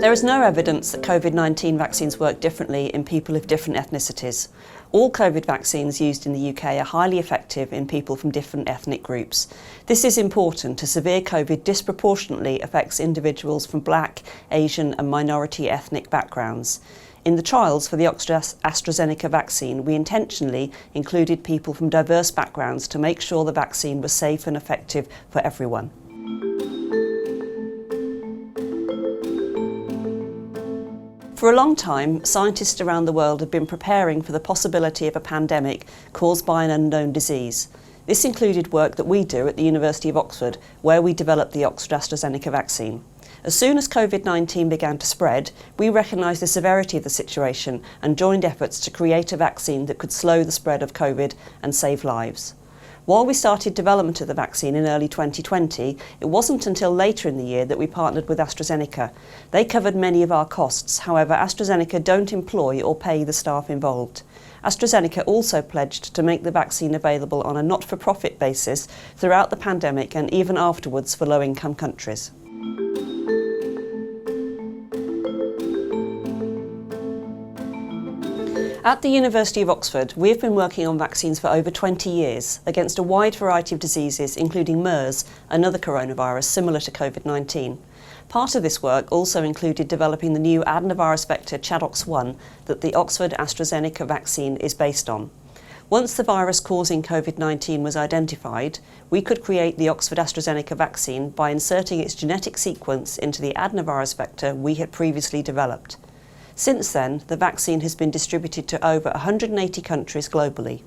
There is no evidence that COVID-19 vaccines work differently in people of different ethnicities. All COVID vaccines used in the UK are highly effective in people from different ethnic groups. This is important as severe COVID disproportionately affects individuals from Black, Asian and minority ethnic backgrounds. In the trials for the Oxford AstraZeneca vaccine, we intentionally included people from diverse backgrounds to make sure the vaccine was safe and effective for everyone. For a long time, scientists around the world have been preparing for the possibility of a pandemic caused by an unknown disease. This included work that we do at the University of Oxford, where we developed the Oxford AstraZeneca vaccine. As soon as COVID-19 began to spread, we recognised the severity of the situation and joined efforts to create a vaccine that could slow the spread of COVID and save lives. While we started development of the vaccine in early 2020, it wasn't until later in the year that we partnered with AstraZeneca. They covered many of our costs. However, AstraZeneca don't employ or pay the staff involved. AstraZeneca also pledged to make the vaccine available on a not-for-profit basis throughout the pandemic and even afterwards for low-income countries. At the University of Oxford, we have been working on vaccines for over 20 years against a wide variety of diseases, including MERS, another coronavirus similar to COVID-19. Part of this work also included developing the new adenovirus vector ChAdOx1 that the Oxford AstraZeneca vaccine is based on. Once the virus causing COVID-19 was identified, we could create the Oxford AstraZeneca vaccine by inserting its genetic sequence into the adenovirus vector we had previously developed. Since then, the vaccine has been distributed to over 180 countries globally.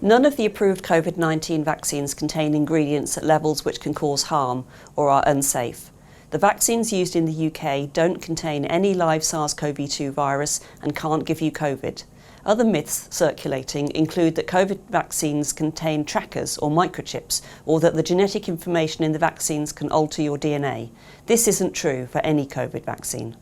None of the approved COVID-19 vaccines contain ingredients at levels which can cause harm or are unsafe. The vaccines used in the UK don't contain any live SARS-CoV-2 virus and can't give you COVID. Other myths circulating include that COVID vaccines contain trackers or microchips, or that the genetic information in the vaccines can alter your DNA. This isn't true for any COVID vaccine.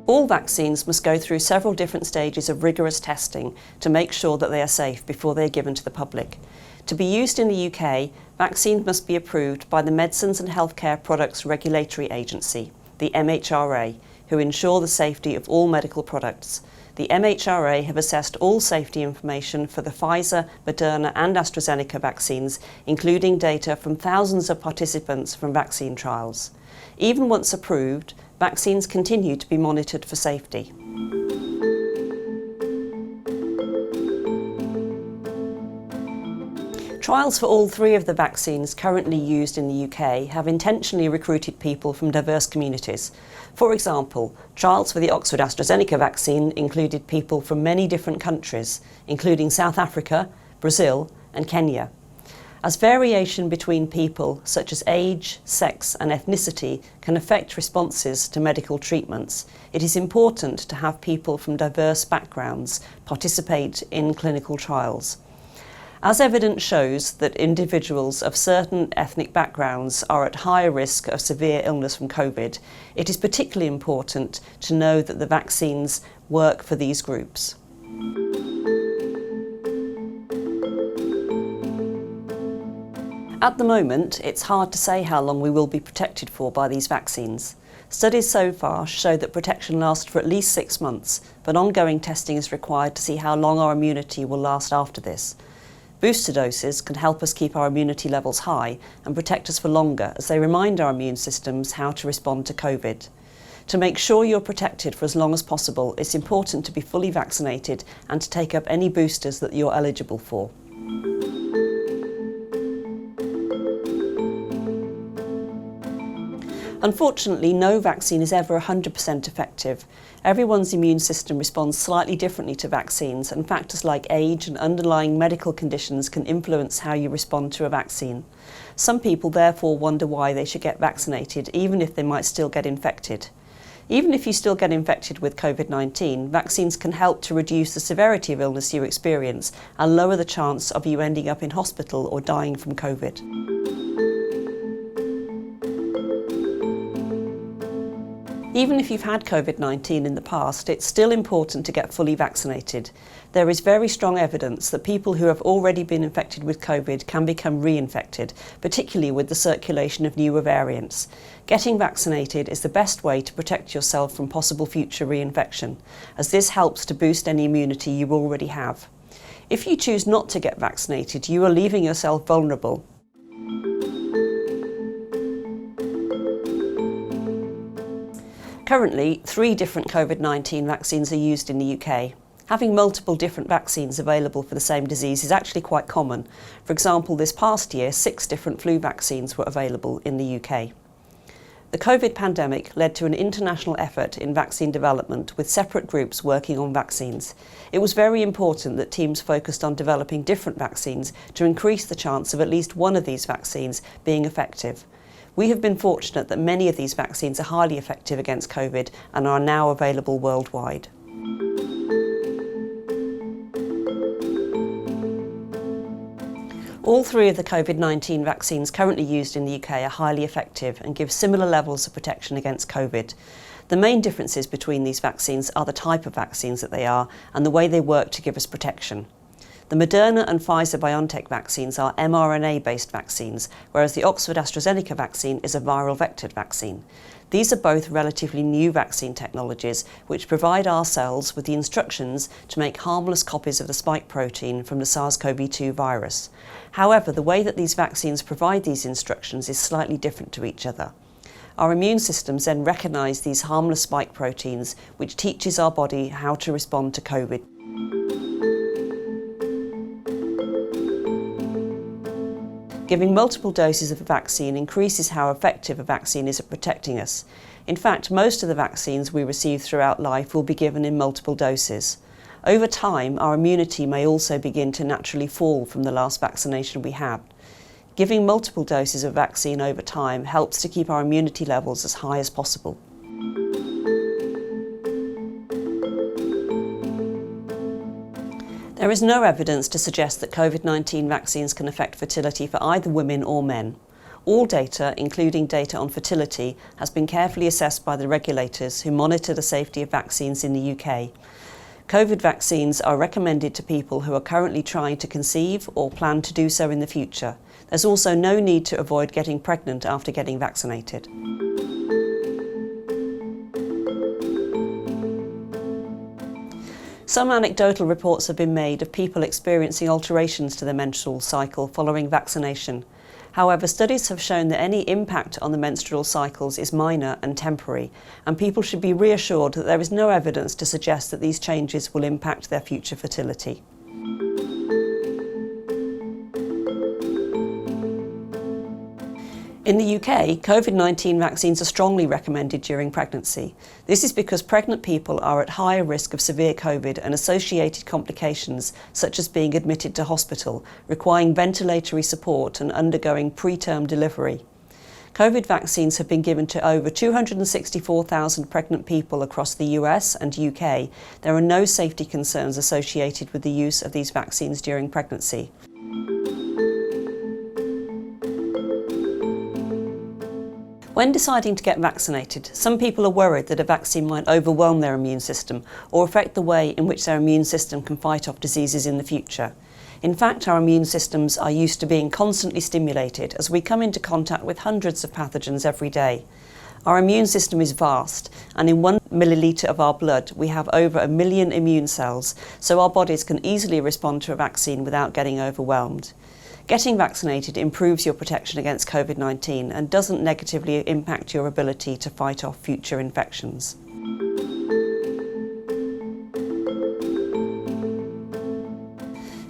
All vaccines must go through several different stages of rigorous testing to make sure that they are safe before they are given to the public. To be used in the UK, vaccines must be approved by the Medicines and Healthcare Products Regulatory Agency, the MHRA, who ensure the safety of all medical products. The MHRA have assessed all safety information for the Pfizer, Moderna and AstraZeneca vaccines, including data from thousands of participants from vaccine trials. Even once approved, vaccines continue to be monitored for safety. Trials for all three of the vaccines currently used in the UK have intentionally recruited people from diverse communities. For example, trials for the Oxford AstraZeneca vaccine included people from many different countries, including South Africa, Brazil and Kenya. As variation between people, such as age, sex and ethnicity, can affect responses to medical treatments, it is important to have people from diverse backgrounds participate in clinical trials. As evidence shows that individuals of certain ethnic backgrounds are at higher risk of severe illness from COVID, it is particularly important to know that the vaccines work for these groups. At the moment, it's hard to say how long we will be protected for by these vaccines. Studies so far show that protection lasts for at least 6 months, but ongoing testing is required to see how long our immunity will last after this. Booster doses can help us keep our immunity levels high and protect us for longer, as they remind our immune systems how to respond to COVID. To make sure you're protected for as long as possible, it's important to be fully vaccinated and to take up any boosters that you're eligible for. Unfortunately, no vaccine is ever 100% effective. Everyone's immune system responds slightly differently to vaccines, and factors like age and underlying medical conditions can influence how you respond to a vaccine. Some people therefore wonder why they should get vaccinated, even if they might still get infected. Even if you still get infected with COVID-19, vaccines can help to reduce the severity of illness you experience and lower the chance of you ending up in hospital or dying from COVID. Even if you've had COVID-19 in the past, it's still important to get fully vaccinated. There is very strong evidence that people who have already been infected with COVID can become reinfected, particularly with the circulation of newer variants. Getting vaccinated is the best way to protect yourself from possible future reinfection, as this helps to boost any immunity you already have. If you choose not to get vaccinated, you are leaving yourself vulnerable. Currently, 3 different COVID-19 vaccines are used in the UK. Having multiple different vaccines available for the same disease is actually quite common. For example, this past year, 6 different flu vaccines were available in the UK. The COVID pandemic led to an international effort in vaccine development with separate groups working on vaccines. It was very important that teams focused on developing different vaccines to increase the chance of at least one of these vaccines being effective. We have been fortunate that many of these vaccines are highly effective against COVID and are now available worldwide. All 3 of the COVID-19 vaccines currently used in the UK are highly effective and give similar levels of protection against COVID. The main differences between these vaccines are the type of vaccines that they are and the way they work to give us protection. The Moderna and Pfizer-BioNTech vaccines are mRNA-based vaccines, whereas the Oxford AstraZeneca vaccine is a viral vectored vaccine. These are both relatively new vaccine technologies which provide our cells with the instructions to make harmless copies of the spike protein from the SARS-CoV-2 virus. However, the way that these vaccines provide these instructions is slightly different to each other. Our immune systems then recognise these harmless spike proteins, which teaches our body how to respond to COVID. Giving multiple doses of a vaccine increases how effective a vaccine is at protecting us. In fact, most of the vaccines we receive throughout life will be given in multiple doses. Over time, our immunity may also begin to naturally fall from the last vaccination we had. Giving multiple doses of vaccine over time helps to keep our immunity levels as high as possible. There is no evidence to suggest that COVID-19 vaccines can affect fertility for either women or men. All data, including data on fertility, has been carefully assessed by the regulators who monitor the safety of vaccines in the UK. COVID vaccines are recommended to people who are currently trying to conceive or plan to do so in the future. There's also no need to avoid getting pregnant after getting vaccinated. Some anecdotal reports have been made of people experiencing alterations to their menstrual cycle following vaccination. However, studies have shown that any impact on the menstrual cycles is minor and temporary, and people should be reassured that there is no evidence to suggest that these changes will impact their future fertility. In the UK, COVID-19 vaccines are strongly recommended during pregnancy. This is because pregnant people are at higher risk of severe COVID and associated complications, such as being admitted to hospital, requiring ventilatory support and undergoing preterm delivery. COVID vaccines have been given to over 264,000 pregnant people across the US and UK. There are no safety concerns associated with the use of these vaccines during pregnancy. When deciding to get vaccinated, some people are worried that a vaccine might overwhelm their immune system or affect the way in which their immune system can fight off diseases in the future. In fact, our immune systems are used to being constantly stimulated as we come into contact with hundreds of pathogens every day. Our immune system is vast, and in 1 millilitre of our blood we have over 1 million immune cells, so our bodies can easily respond to a vaccine without getting overwhelmed. Getting vaccinated improves your protection against COVID-19 and doesn't negatively impact your ability to fight off future infections.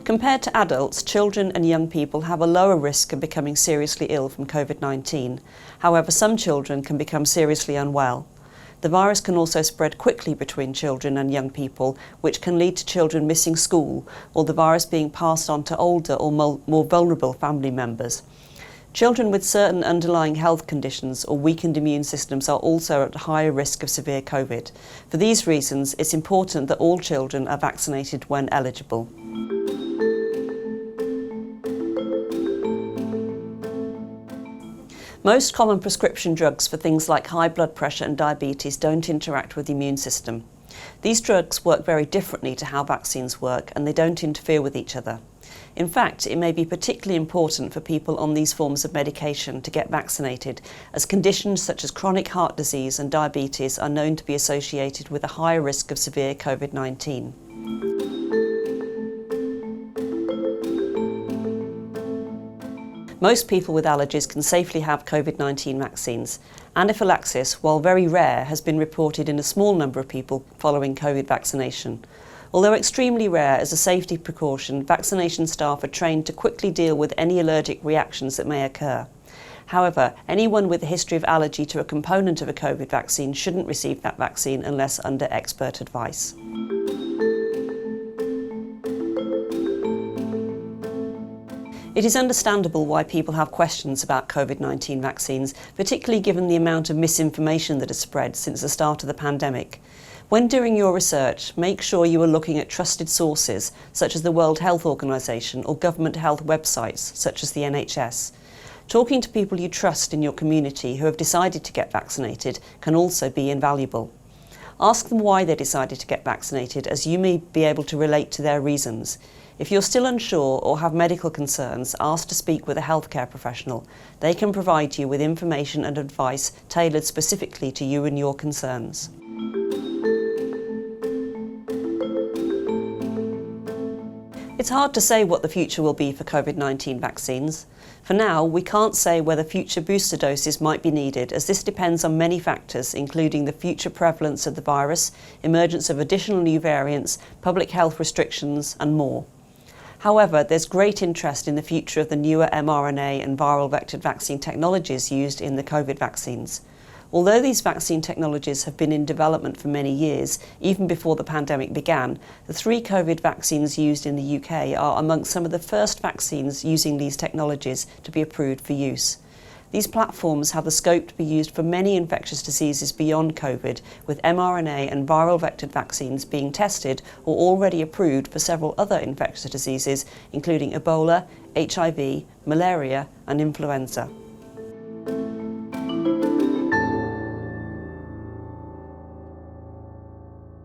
Compared to adults, children and young people have a lower risk of becoming seriously ill from COVID-19. However, some children can become seriously unwell. The virus can also spread quickly between children and young people, which can lead to children missing school or the virus being passed on to older or more vulnerable family members. Children with certain underlying health conditions or weakened immune systems are also at higher risk of severe COVID. For these reasons, it's important that all children are vaccinated when eligible. Most common prescription drugs for things like high blood pressure and diabetes don't interact with the immune system. These drugs work very differently to how vaccines work, and they don't interfere with each other. In fact, it may be particularly important for people on these forms of medication to get vaccinated, as conditions such as chronic heart disease and diabetes are known to be associated with a higher risk of severe COVID-19. Most people with allergies can safely have COVID-19 vaccines. Anaphylaxis, while very rare, has been reported in a small number of people following COVID vaccination. Although extremely rare, as a safety precaution, vaccination staff are trained to quickly deal with any allergic reactions that may occur. However, anyone with a history of allergy to a component of a COVID vaccine shouldn't receive that vaccine unless under expert advice. It is understandable why people have questions about COVID-19 vaccines, particularly given the amount of misinformation that has spread since the start of the pandemic. When doing your research, make sure you are looking at trusted sources, such as the World Health Organization, or government health websites, such as the NHS. Talking to people you trust in your community who have decided to get vaccinated can also be invaluable. Ask them why they decided to get vaccinated, as you may be able to relate to their reasons. If you're still unsure or have medical concerns, ask to speak with a healthcare professional. They can provide you with information and advice tailored specifically to you and your concerns. It's hard to say what the future will be for COVID-19 vaccines. For now, we can't say whether future booster doses might be needed, as this depends on many factors, including the future prevalence of the virus, emergence of additional new variants, public health restrictions, and more. However, there's great interest in the future of the newer mRNA and viral vectored vaccine technologies used in the COVID vaccines. Although these vaccine technologies have been in development for many years, even before the pandemic began, the 3 COVID vaccines used in the UK are amongst some of the first vaccines using these technologies to be approved for use. These platforms have the scope to be used for many infectious diseases beyond COVID, with mRNA and viral vectored vaccines being tested or already approved for several other infectious diseases, including Ebola, HIV, malaria, and influenza.